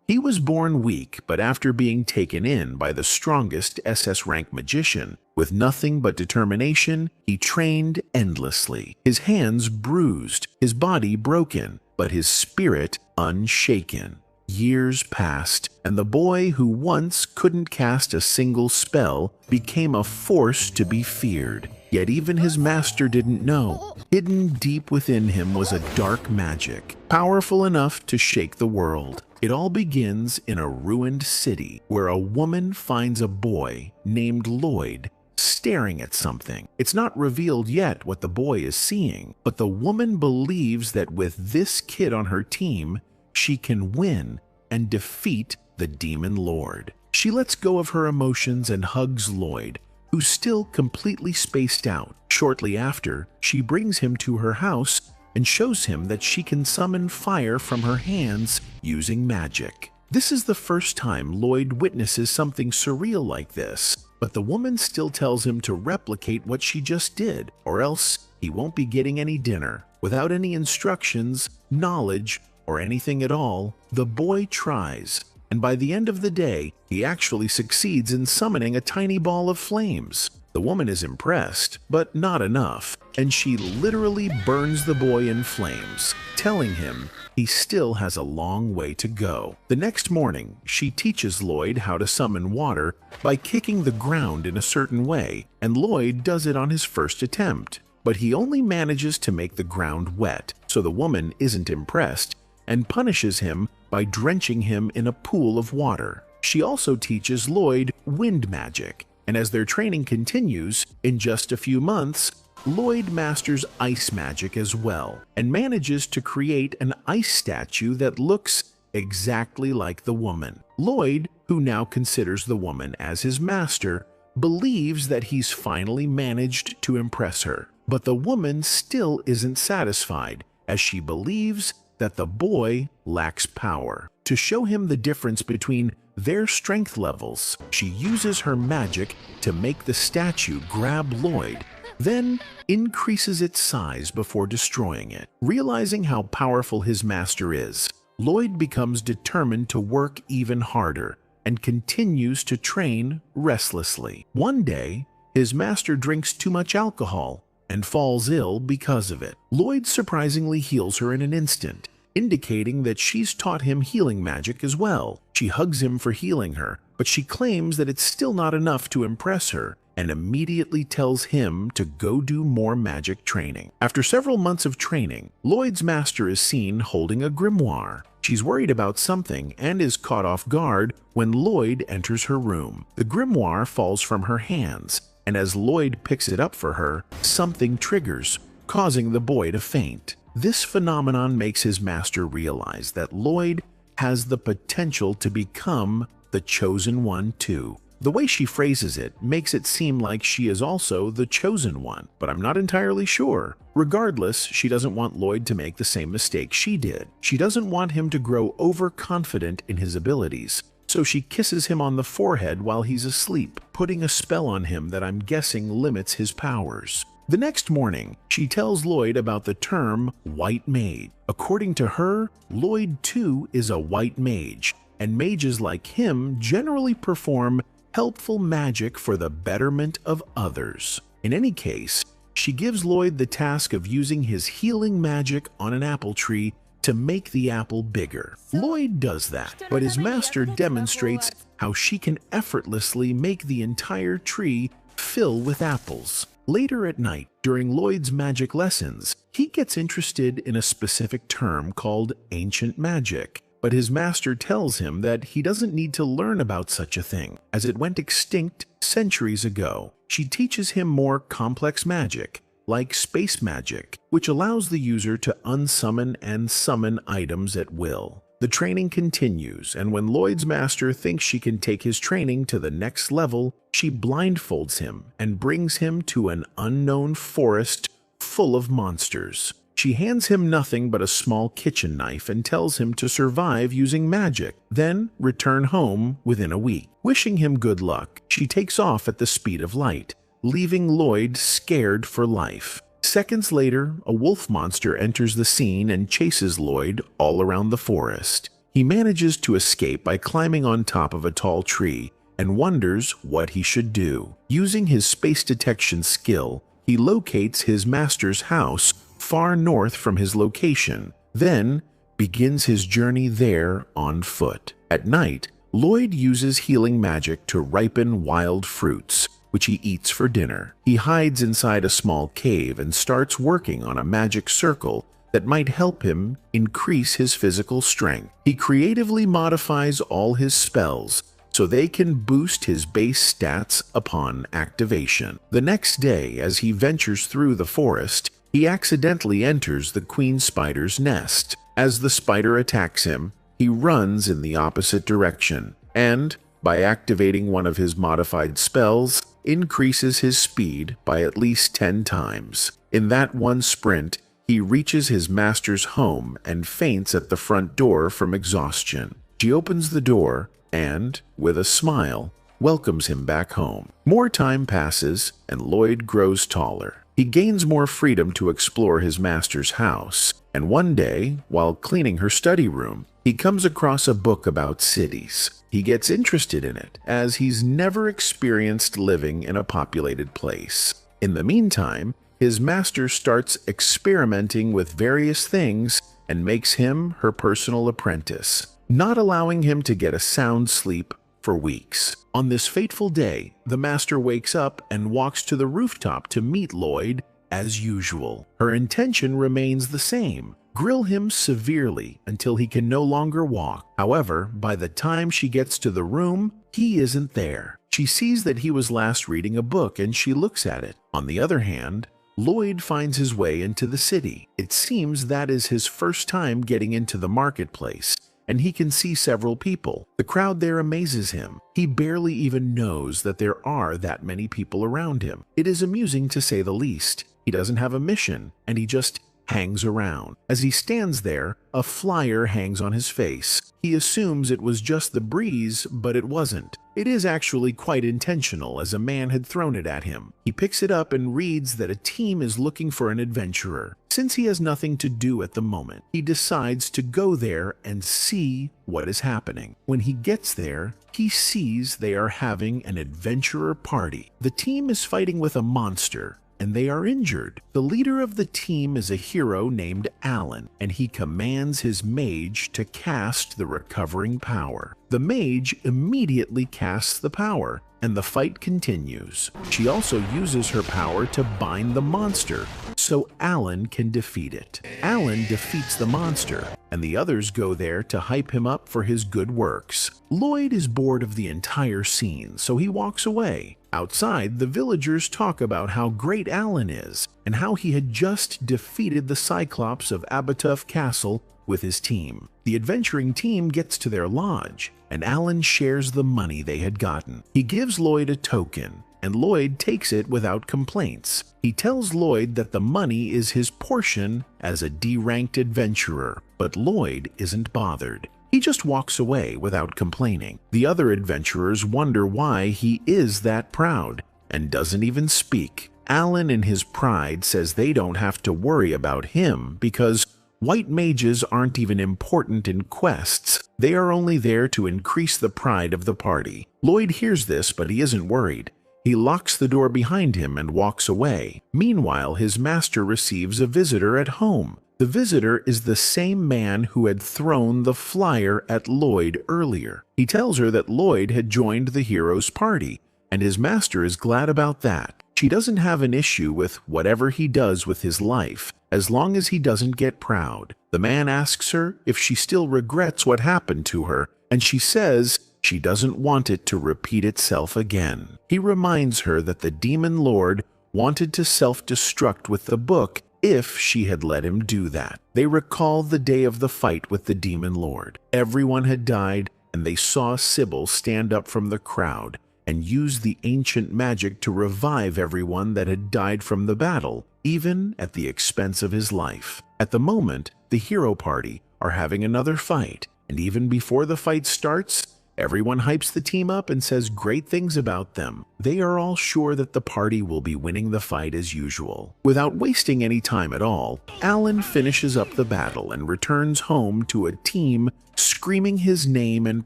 He was born weak, but after being taken in by the strongest SS rank magician, with nothing but determination, he trained endlessly. His hands bruised, his body broken, but his spirit unshaken. Years passed, and the boy who once couldn't cast a single spell became a force to be feared. Yet even his master didn't know. Hidden deep within him was a dark magic, powerful enough to shake the world. It all begins in a ruined city where a woman finds a boy named Lloyd staring at something. It's not revealed yet what the boy is seeing, but the woman believes that with this kid on her team, she can win and defeat the demon lord. She lets go of her emotions and hugs Lloyd, who's still completely spaced out. Shortly after, she brings him to her house and shows him that she can summon fire from her hands using magic. This is the first time Lloyd witnesses something surreal like this, but the woman still tells him to replicate what she just did, or else he won't be getting any dinner. Without any instructions, knowledge, or anything at all, the boy tries, and by the end of the day, he actually succeeds in summoning a tiny ball of flames. The woman is impressed, but not enough, and she literally burns the boy in flames, telling him he still has a long way to go. The next morning, she teaches Lloyd how to summon water by kicking the ground in a certain way, and Lloyd does it on his first attempt. But he only manages to make the ground wet, so the woman isn't impressed and punishes him by drenching him in a pool of water. She also teaches Lloyd wind magic, and as their training continues, in just a few months, Lloyd masters ice magic as well, and manages to create an ice statue that looks exactly like the woman. Lloyd, who now considers the woman as his master, believes that he's finally managed to impress her. But the woman still isn't satisfied, as she believes that the boy lacks power. To show him the difference between their strength levels, she uses her magic to make the statue grab Lloyd, then increases its size before destroying it. Realizing how powerful his master is, Lloyd becomes determined to work even harder and continues to train restlessly. One day, his master drinks too much alcohol and falls ill because of it. Lloyd surprisingly heals her in an instant, indicating that she's taught him healing magic as well. She hugs him for healing her, but she claims that it's still not enough to impress her and immediately tells him to go do more magic training. After several months of training, Lloyd's master is seen holding a grimoire. She's worried about something and is caught off guard when Lloyd enters her room. The grimoire falls from her hands, and as Lloyd picks it up for her, something triggers, causing the boy to faint. This phenomenon makes his master realize that Lloyd has the potential to become the chosen one too. The way she phrases it makes it seem like she is also the chosen one, but I'm not entirely sure. Regardless, she doesn't want Lloyd to make the same mistake she did. She doesn't want him to grow overconfident in his abilities, so she kisses him on the forehead while he's asleep, putting a spell on him that I'm guessing limits his powers. The next morning, she tells Lloyd about the term white mage. According to her, Lloyd too is a white mage, and mages like him generally perform helpful magic for the betterment of others. In any case, she gives Lloyd the task of using his healing magic on an apple tree to make the apple bigger. Lloyd does that, but his master demonstrates how she can effortlessly make the entire tree fill with apples. Later at night, during Lloyd's magic lessons, he gets interested in a specific term called ancient magic, but his master tells him that he doesn't need to learn about such a thing, as it went extinct centuries ago. She teaches him more complex magic, like space magic, which allows the user to unsummon and summon items at will. The training continues, and when Lloyd's master thinks she can take his training to the next level, she blindfolds him and brings him to an unknown forest full of monsters. She hands him nothing but a small kitchen knife and tells him to survive using magic, then return home within a week. Wishing him good luck, she takes off at the speed of light, leaving Lloyd scared for life. Seconds later, a wolf monster enters the scene and chases Lloyd all around the forest. He He manages to escape by climbing on top of a tall tree and wonders what he should do. Using his space detection skill, he locates his master's house far north from his location, then begins his journey there on foot. At night, Lloyd uses healing magic to ripen wild fruits, which he eats for dinner. He hides inside a small cave and starts working on a magic circle that might help him increase his physical strength. He creatively modifies all his spells so they can boost his base stats upon activation. The next day, as he ventures through the forest, he accidentally enters the queen spider's nest. As the spider attacks him, he runs in the opposite direction, and, by activating one of his modified spells, increases his speed by at least 10 times. In that one sprint, he reaches his master's home and faints at the front door from exhaustion. She opens the door and, with a smile, welcomes him back home. More time passes, and Lloyd grows taller. He gains more freedom to explore his master's house, and one day, while cleaning her study room, he comes across a book about cities. He gets interested in it, as he's never experienced living in a populated place. In the meantime, his master starts experimenting with various things and makes him her personal apprentice, not allowing him to get a sound sleep for weeks. On this fateful day, the master wakes up and walks to the rooftop to meet Lloyd as usual. Her intention remains the same: grill him severely until he can no longer walk. However, by the time she gets to the room, he isn't there. She sees that he was last reading a book and she looks at it. On the other hand, Lloyd finds his way into the city. It seems that is his first time getting into the marketplace, and he can see several people. The crowd there amazes him. He barely even knows that there are that many people around him. It is amusing to say the least. He doesn't have a mission, and he just hangs around. As he stands there, a flyer hangs on his face. He assumes it was just the breeze, but it wasn't. It is actually quite intentional, as a man had thrown it at him. He picks it up and reads that a team is looking for an adventurer. Since he has nothing to do at the moment, he decides to go there and see what is happening. When he gets there, he sees they are having an adventurer party. The team is fighting with a monster, and they are injured. The leader of the team is a hero named Alan, and he commands his mage to cast the recovering power. The mage immediately casts the power, and the fight continues. She also uses her power to bind the monster, so Alan can defeat it. Alan defeats the monster, and the others go there to hype him up for his good works. Lloyd is bored of the entire scene, so he walks away. Outside, the villagers talk about how great Alan is, and how he had just defeated the Cyclops of Abattoir Castle with his team. The adventuring team gets to their lodge, and Alan shares the money they had gotten. He gives Lloyd a token, and Lloyd takes it without complaints. He tells Lloyd that the money is his portion as a D-ranked adventurer, but Lloyd isn't bothered. He just walks away without complaining. The other adventurers wonder why he is that proud, and doesn't even speak. Alan in his pride says they don't have to worry about him because white mages aren't even important in quests. They are only there to increase the pride of the party. Lloyd hears this, but he isn't worried. He locks the door behind him and walks away. Meanwhile, his master receives a visitor at home. The visitor is the same man who had thrown the flyer at Lloyd earlier. He tells her that Lloyd had joined the hero's party, and his master is glad about that. She doesn't have an issue with whatever he does with his life, as long as he doesn't get proud. The man asks her if she still regrets what happened to her, and she says she doesn't want it to repeat itself again. He reminds her that the demon lord wanted to self-destruct with the book if she had let him do that. They recall the day of the fight with the demon lord. Everyone had died, and they saw Sybil stand up from the crowd and use the ancient magic to revive everyone that had died from the battle, even at the expense of his life. At the moment, the hero party are having another fight, and even before the fight starts, Everyone hypes the team up and says great things about them. They are all sure that the party will be winning the fight as usual. Without wasting any time at all, Alan finishes up the battle and returns home to a team screaming his name and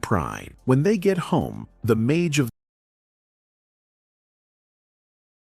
pride. When they get home, the mage of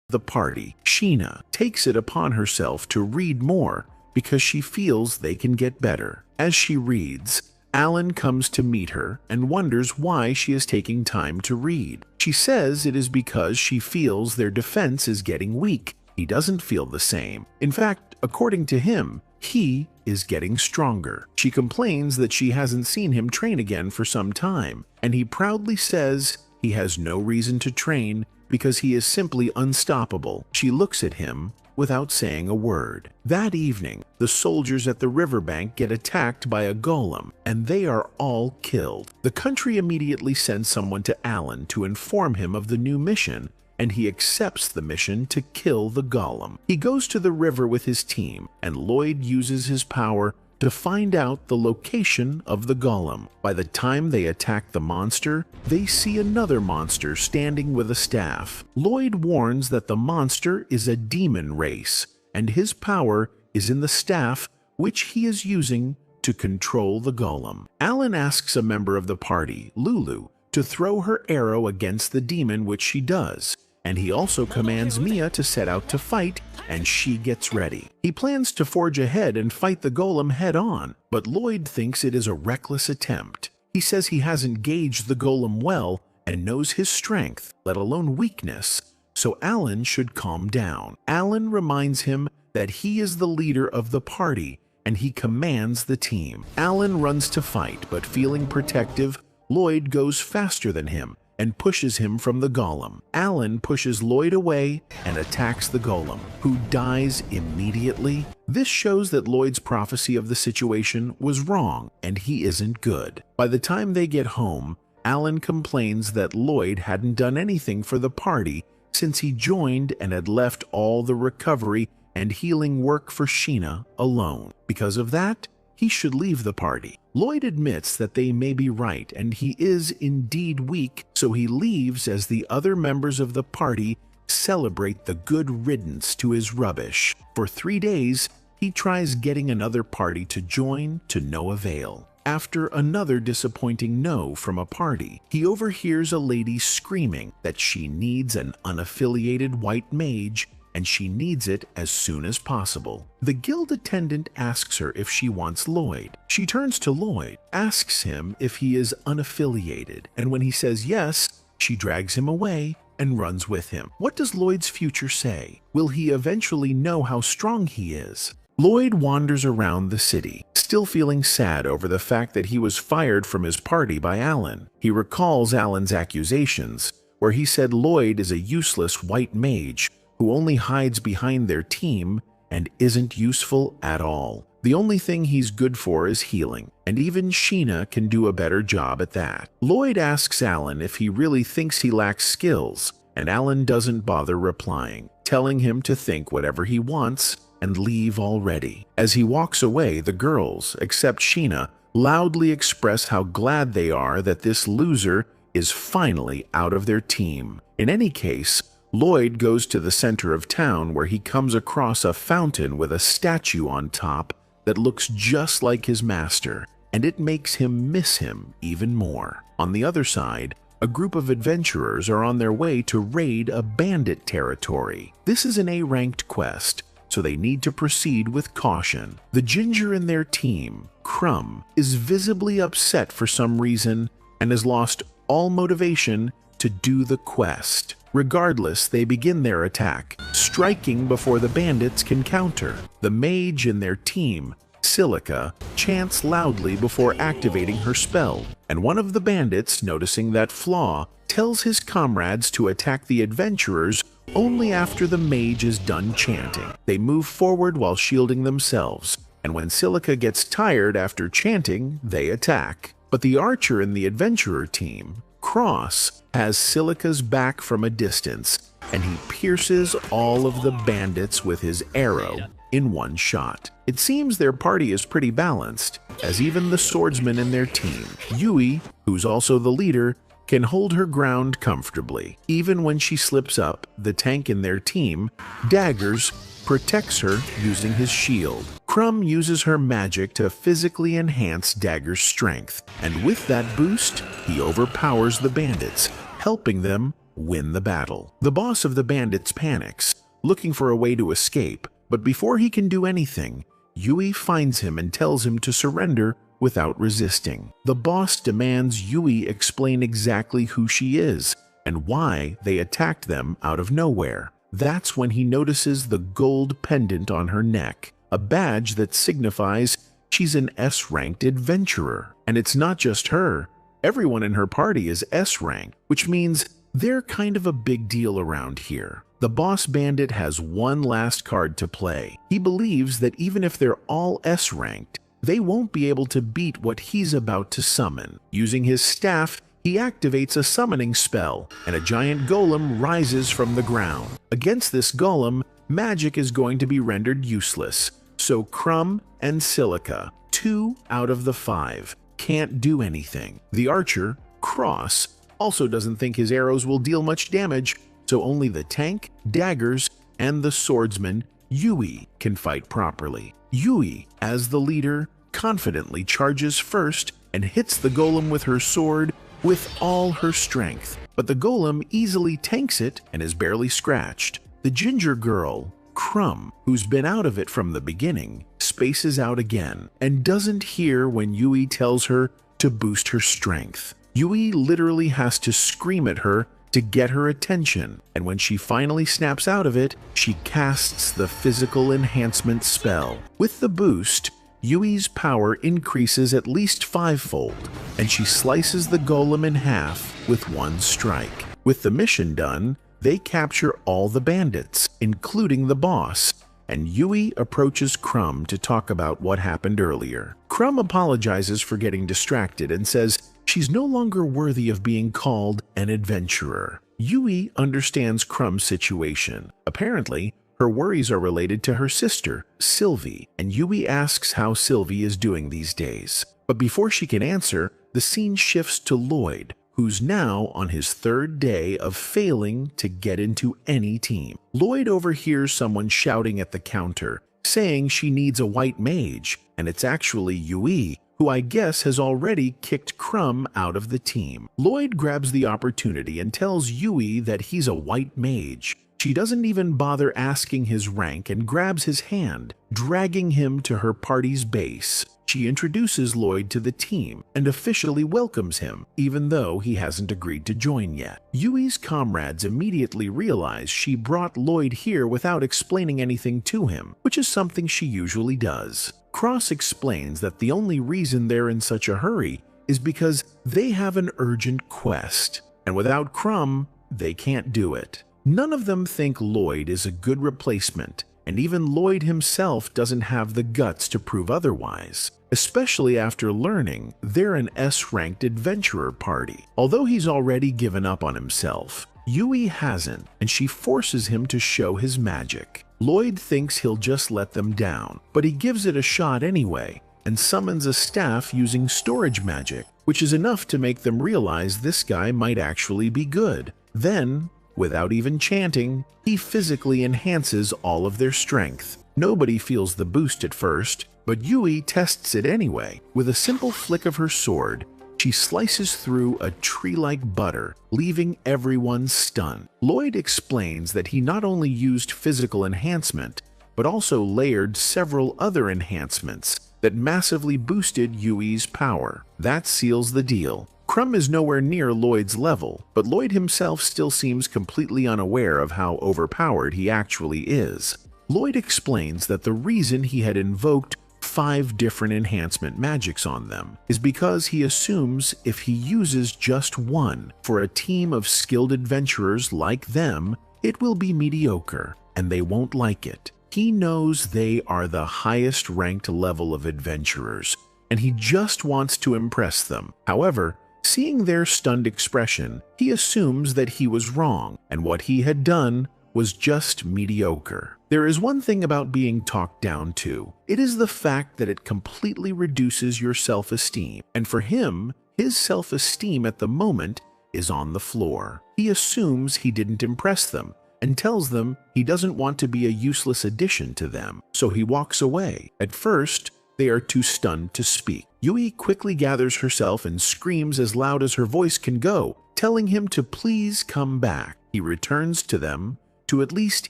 the party, Sheena, takes it upon herself to read more because she feels they can get better. As she reads, Alan comes to meet her and wonders why she is taking time to read. She says it is because she feels their defense is getting weak. He doesn't feel the same. In fact, according to him, he is getting stronger. She complains that she hasn't seen him train again for some time, and he proudly says he has no reason to train because he is simply unstoppable. She looks at him without saying a word. That evening, the soldiers at the riverbank get attacked by a golem, and they are all killed. The country immediately sends someone to Alan to inform him of the new mission, and he accepts the mission to kill the golem. He goes to the river with his team, and Lloyd uses his power to find out the location of the golem. By the time they attack the monster, they see another monster standing with a staff. Lloyd warns that the monster is a demon race, and his power is in the staff which he is using to control the golem. Alan asks a member of the party, Lulu, to throw her arrow against the demon, which she does, and he also commands Mia to set out to fight, and she gets ready. He plans to forge ahead and fight the golem head-on, but Lloyd thinks it is a reckless attempt. He says he hasn't gauged the golem well and knows his strength, let alone weakness, so Alan should calm down. Alan reminds him that he is the leader of the party, and he commands the team. Alan runs to fight, but feeling protective, Lloyd goes faster than him and pushes him from the golem. Alan pushes Lloyd away and attacks the golem, who dies immediately. This shows that Lloyd's prophecy of the situation was wrong, and he isn't good. By the time they get home, Alan complains that Lloyd hadn't done anything for the party since he joined and had left all the recovery and healing work for Sheena alone. Because of that, he should leave the party. Lloyd admits that they may be right, and he is indeed weak, so he leaves as the other members of the party celebrate the good riddance to his rubbish. For 3 days, he tries getting another party to join, to no avail. After another disappointing no from a party, he overhears a lady screaming that she needs an unaffiliated white mage, and she needs it as soon as possible. The guild attendant asks her if she wants Lloyd. She turns to Lloyd, asks him if he is unaffiliated, and when he says yes, she drags him away and runs with him. What does Lloyd's future say? Will he eventually know how strong he is? Lloyd wanders around the city, still feeling sad over the fact that he was fired from his party by Alan. He recalls Alan's accusations, where he said Lloyd is a useless white mage who only hides behind their team and isn't useful at all. The only thing he's good for is healing, and even Sheena can do a better job at that. Lloyd asks Alan if he really thinks he lacks skills, and Alan doesn't bother replying, telling him to think whatever he wants and leave already. As he walks away, the girls, except Sheena, loudly express how glad they are that this loser is finally out of their team. In any case, Lloyd goes to the center of town where he comes across a fountain with a statue on top that looks just like his master, and it makes him miss him even more. On the other side, a group of adventurers are on their way to raid a bandit territory. This is an A-ranked quest, so they need to proceed with caution. The ginger in their team, Crumb, is visibly upset for some reason and has lost all motivation to do the quest. Regardless, they begin their attack, striking before the bandits can counter. The mage in their team, Silica, chants loudly before activating her spell, and one of the bandits, noticing that flaw, tells his comrades to attack the adventurers only after the mage is done chanting. They move forward while shielding themselves, and when Silica gets tired after chanting, they attack. But the archer in the adventurer team, Cross, has Silica's back from a distance, and he pierces all of the bandits with his arrow in one shot. It seems their party is pretty balanced, as even the swordsman in their team, Yui, who's also the leader, can hold her ground comfortably. Even when she slips up, the tank in their team, Daggers, protects her using his shield. Crumb uses her magic to physically enhance Dagger's strength, and with that boost, he overpowers the bandits, helping them win the battle. The boss of the bandits panics, looking for a way to escape, but before he can do anything, Yui finds him and tells him to surrender without resisting. The boss demands Yui explain exactly who she is and why they attacked them out of nowhere. That's when he notices the gold pendant on her neck, a badge that signifies she's an S-ranked adventurer. And it's not just her. Everyone in her party is S-ranked, which means they're kind of a big deal around here. The boss bandit has one last card to play. He believes that even if they're all S-ranked, they won't be able to beat what he's about to summon. Using his staff, he activates a summoning spell, and a giant golem rises from the ground. Against this golem, magic is going to be rendered useless, so Crumb and Silica, 2 out of the 5, can't do anything. The archer, Cross, also doesn't think his arrows will deal much damage, so only the tank, Daggers, and the swordsman, Yui, can fight properly. Yui, as the leader, confidently charges first and hits the golem with her sword with all her strength, but the golem easily tanks it and is barely scratched. The ginger girl, Crumb, who's been out of it from the beginning, spaces out again and doesn't hear when Yui tells her to boost her strength. Yui literally has to scream at her to get her attention, and when she finally snaps out of it, she casts the physical enhancement spell. With the boost, Yui's power increases at least 5-fold, and she slices the golem in half with one strike. With the mission done, they capture all the bandits, including the boss, and Yui approaches Crumb to talk about what happened earlier. Crumb apologizes for getting distracted and says she's no longer worthy of being called an adventurer. Yui understands Crumb's situation. Apparently, her worries are related to her sister, Sylvie, and Yui asks how Sylvie is doing these days. But before she can answer, the scene shifts to Lloyd, who's now on his 3rd day of failing to get into any team. Lloyd overhears someone shouting at the counter, saying she needs a white mage, and it's actually Yui, who I guess has already kicked Crumb out of the team. Lloyd grabs the opportunity and tells Yui that he's a white mage. She doesn't even bother asking his rank and grabs his hand, dragging him to her party's base. She introduces Lloyd to the team and officially welcomes him, even though he hasn't agreed to join yet. Yui's comrades immediately realize she brought Lloyd here without explaining anything to him, which is something she usually does. Cross explains that the only reason they're in such a hurry is because they have an urgent quest, and without Crumb, they can't do it. None of them think Lloyd is a good replacement, and even Lloyd himself doesn't have the guts to prove otherwise, especially after learning they're an S-ranked adventurer party. Although he's already given up on himself, Yui hasn't, and she forces him to show his magic. Lloyd thinks he'll just let them down, but he gives it a shot anyway, and summons a staff using storage magic, which is enough to make them realize this guy might actually be good. Then, without even chanting, he physically enhances all of their strength. Nobody feels the boost at first, but Yui tests it anyway. With a simple flick of her sword, she slices through a tree-like butter, leaving everyone stunned. Lloyd explains that he not only used physical enhancement, but also layered several other enhancements that massively boosted Yui's power. That seals the deal. Crumb is nowhere near Lloyd's level, but Lloyd himself still seems completely unaware of how overpowered he actually is. Lloyd explains that the reason he had invoked 5 different enhancement magics on them is because he assumes if he uses just one for a team of skilled adventurers like them, it will be mediocre, and they won't like it. He knows they are the highest ranked level of adventurers, and he just wants to impress them. However, seeing their stunned expression, he assumes that he was wrong, and what he had done was just mediocre. There is one thing about being talked down to. It is the fact that it completely reduces your self-esteem. And for him, his self-esteem at the moment is on the floor. He assumes he didn't impress them and tells them he doesn't want to be a useless addition to them, so he walks away. At first, they are too stunned to speak. Yui quickly gathers herself and screams as loud as her voice can go, telling him to please come back. He returns to them to at least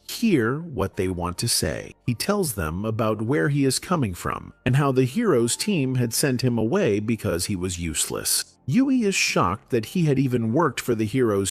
hear what they want to say. He tells them about where he is coming from and how the hero's team had sent him away because he was useless. Yui is shocked that he had even worked for the hero's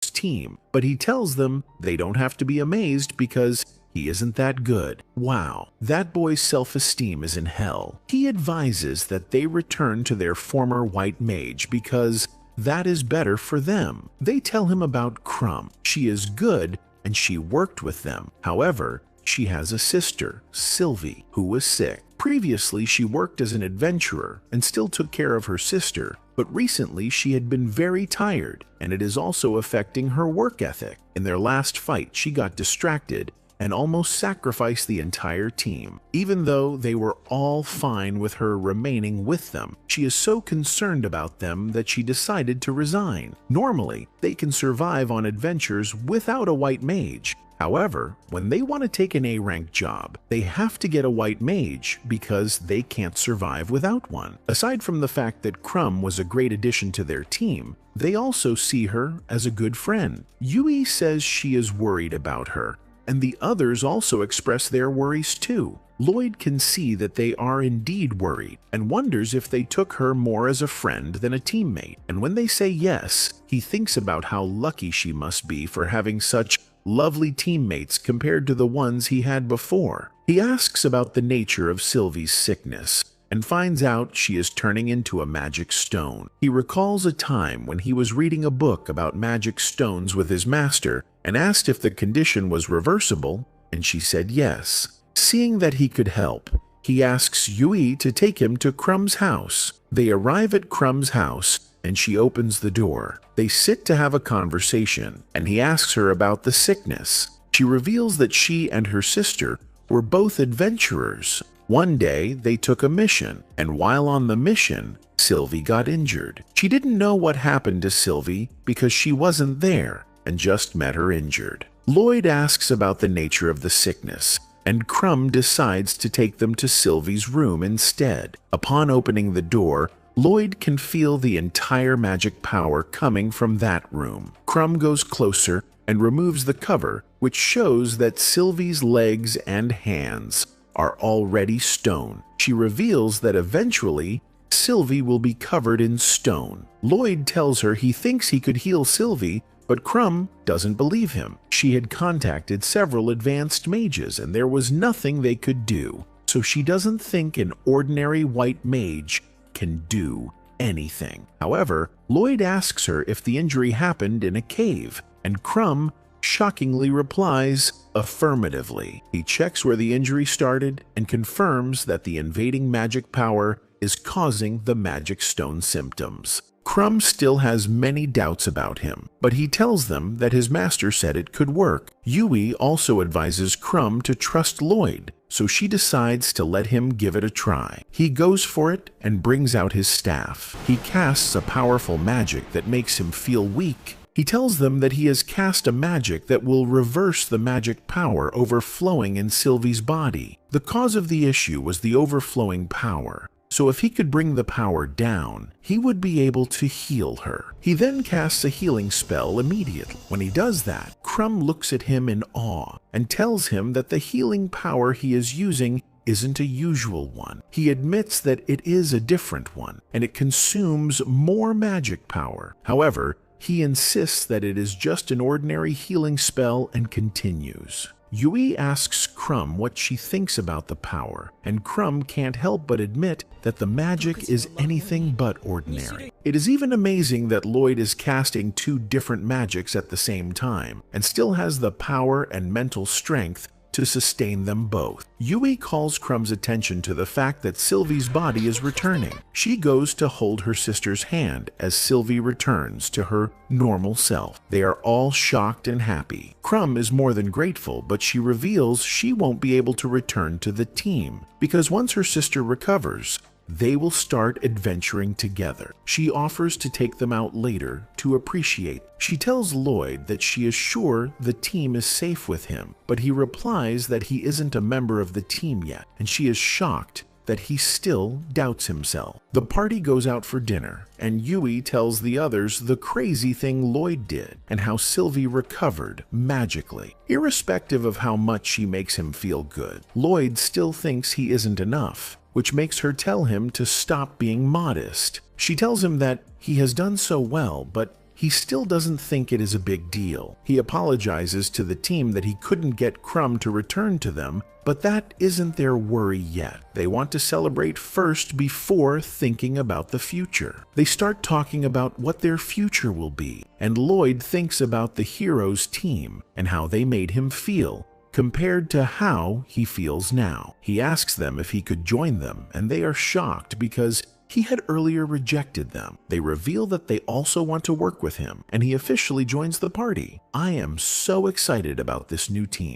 team, but he tells them they don't have to be amazed because he isn't that good. Wow, that boy's self-esteem is in hell. He advises that they return to their former white mage because that is better for them. They tell him about Crumb. She is good and she worked with them. However, she has a sister, Sylvie, who was sick. Previously, she worked as an adventurer and still took care of her sister, but recently she had been very tired, and it is also affecting her work ethic. In their last fight, she got distracted and almost sacrificed the entire team. Even though they were all fine with her remaining with them, she is so concerned about them that she decided to resign. Normally, they can survive on adventures without a white mage. However, when they want to take an A-rank job, they have to get a white mage because they can't survive without one. Aside from the fact that Crumb was a great addition to their team, they also see her as a good friend. Yui says she is worried about her, and the others also express their worries too. Lloyd can see that they are indeed worried and wonders if they took her more as a friend than a teammate. And when they say yes, he thinks about how lucky she must be for having such lovely teammates compared to the ones he had before. He asks about the nature of Sylvie's sickness and finds out she is turning into a magic stone. He recalls a time when he was reading a book about magic stones with his master and asked if the condition was reversible, and she said yes. Seeing that he could help, he asks Yui to take him to Crumb's house. They arrive at Crumb's house and she opens the door. They sit to have a conversation, and he asks her about the sickness. She reveals that she and her sister were both adventurers. One day, they took a mission, and while on the mission, Sylvie got injured. She didn't know what happened to Sylvie because she wasn't there and just met her injured. Lloyd asks about the nature of the sickness, and Crumb decides to take them to Sylvie's room instead. Upon opening the door, Lloyd can feel the entire magic power coming from that room. Crumb goes closer and removes the cover, which shows that Sylvie's legs and hands are already stone. She reveals that eventually, Sylvie will be covered in stone. Lloyd tells her he thinks he could heal Sylvie, but Crumb doesn't believe him. She had contacted several advanced mages and there was nothing they could do, so she doesn't think an ordinary white mage can do anything. However, Lloyd asks her if the injury happened in a cave, and Crumb shockingly replies affirmatively. He checks where the injury started and confirms that the invading magic power is causing the magic stone symptoms. Crumb still has many doubts about him, but he tells them that his master said it could work. Yui also advises Crumb to trust Lloyd, so she decides to let him give it a try. He goes for it and brings out his staff. He casts a powerful magic that makes him feel weak. He tells them that he has cast a magic that will reverse the magic power overflowing in Sylvie's body. The cause of the issue was the overflowing power, so if he could bring the power down, he would be able to heal her. He then casts a healing spell immediately. When he does that, Crumb looks at him in awe and tells him that the healing power he is using isn't a usual one. He admits that it is a different one, and it consumes more magic power. However, he insists that it is just an ordinary healing spell and continues. Yui asks Crumb what she thinks about the power, and Crumb can't help but admit that the magic is anything but ordinary. It is even amazing that Lloyd is casting two different magics at the same time, and still has the power and mental strength to sustain them both. Yui calls Crumb's attention to the fact that Sylvie's body is returning. She goes to hold her sister's hand as Sylvie returns to her normal self. They are all shocked and happy. Crumb is more than grateful, but she reveals she won't be able to return to the team because once her sister recovers, they will start adventuring together. She offers to take them out later to appreciate. She tells Lloyd that she is sure the team is safe with him, but he replies that he isn't a member of the team yet, and she is shocked that he still doubts himself. The party goes out for dinner, and Yui tells the others the crazy thing Lloyd did and how Sylvie recovered magically. Irrespective of how much she makes him feel good, Lloyd still thinks he isn't enough, which makes her tell him to stop being modest. She tells him that he has done so well, but he still doesn't think it is a big deal. He apologizes to the team that he couldn't get Crumb to return to them, but that isn't their worry yet. They want to celebrate first before thinking about the future. They start talking about what their future will be, and Lloyd thinks about the heroes' team and how they made him feel compared to how he feels now. He asks them if he could join them, and they are shocked because he had earlier rejected them. They reveal that they also want to work with him, and he officially joins the party. I am so excited about this new team.